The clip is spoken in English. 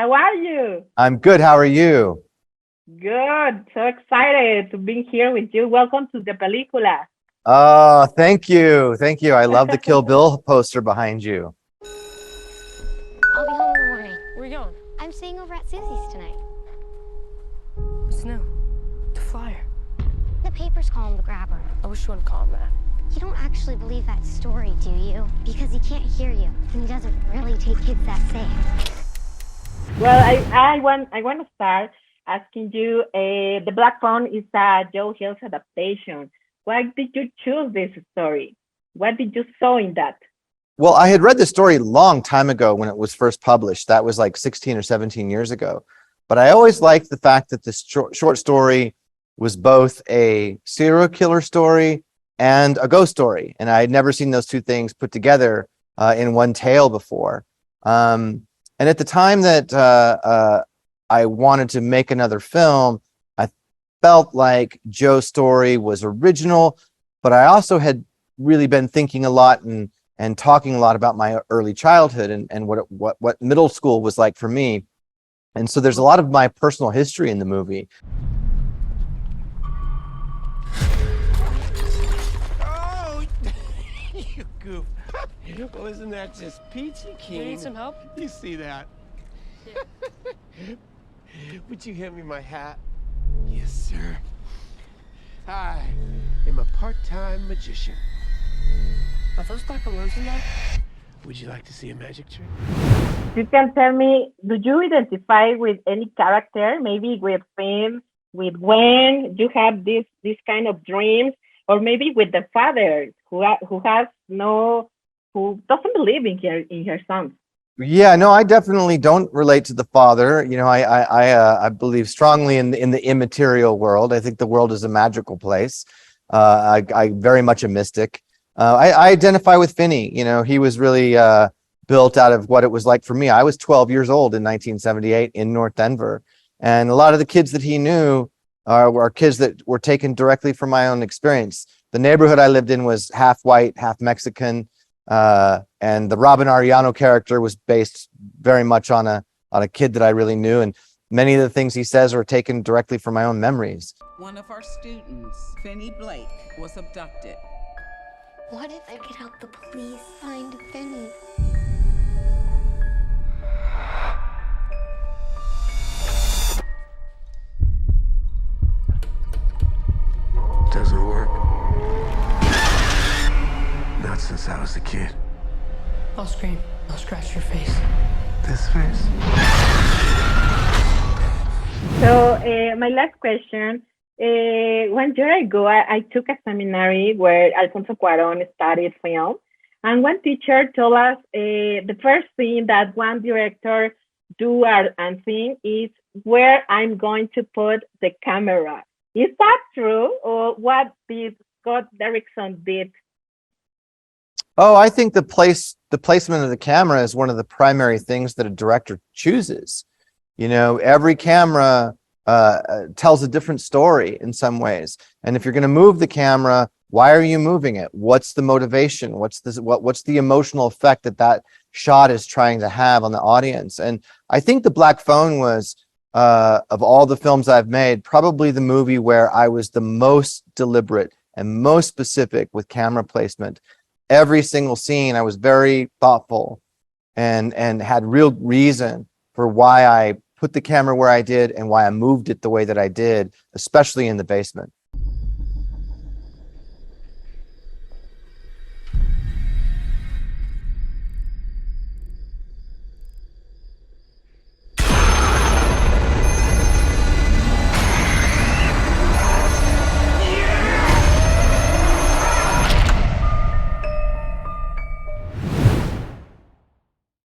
How are you? I'm good. How are you? Good. So excited to be here with you. Welcome to the película. Oh, thank you. Thank you. I love the Kill Bill poster behind you. I'll be home in the morning. Where you going? I'm staying over at Susie's tonight. What's new? The flyer. The papers call him the grabber. I wish you wouldn't call him that. You don't actually believe that story, do you? Because he can't hear you, and he doesn't really take kids that safe. Well, I want to start asking you. The Black Phone is a Joe Hill's adaptation. Why did you choose this story? What did you saw in that? Well, I had read the story a long time ago when it was first published. That was like 16 or 17 years ago. But I always liked the fact that this short story was both a serial killer story and a ghost story. And I had never seen those two things put together in one tale before. And at the time that I wanted to make another film, I felt like Joe's story was original, but I also had really been thinking a lot and talking a lot about my early childhood and what middle school was like for me. And so there's a lot of my personal history in the movie. Oh, you goof. Well, isn't that just peachy keen? You need some help? You see that? Yeah. Would you hand me my hat? Yes, sir. I am a part-time magician. Are those black balloons in there? Would you like to see a magic trick? You can tell me, do you identify with any character? Maybe with Finn, with Gwen? You have this kind of dreams, or maybe with the father who doesn't believe in her son. Yeah, no, I definitely don't relate to the father. You know, I believe strongly in the immaterial world. I think the world is a magical place. I very much a mystic. I identify with Finney. You know, he was really built out of what it was like for me. I was 12 years old in 1978 in North Denver, and a lot of the kids that he knew were kids that were taken directly from my own experience. The neighborhood I lived in was half white, half Mexican. And the Robin Arellano character was based very much on a kid that I really knew, and many of the things he says are taken directly from my own memories. One of our students, Finney Blake, was abducted. What if I could help the police find Finney? Doesn't work. Not since I was a kid. I'll scream. I'll scratch your face. This face? So my last question. 1 year ago, I took a seminary where Alfonso Cuarón studied film. And one teacher told us the first thing that one director do and think is where I'm going to put the camera. Is that true? Or what did Scott Derrickson did? Oh, I think the placement of the camera is one of the primary things that a director chooses. You know, every camera tells a different story in some ways. And if you're going to move the camera, why are you moving it? What's the motivation? What's the emotional effect that shot is trying to have on the audience? And I think The Black Phone was, of all the films I've made, probably the movie where I was the most deliberate and most specific with camera placement. Every single scene, I was very thoughtful and had real reason for why I put the camera where I did and why I moved it the way that I did, especially in the basement.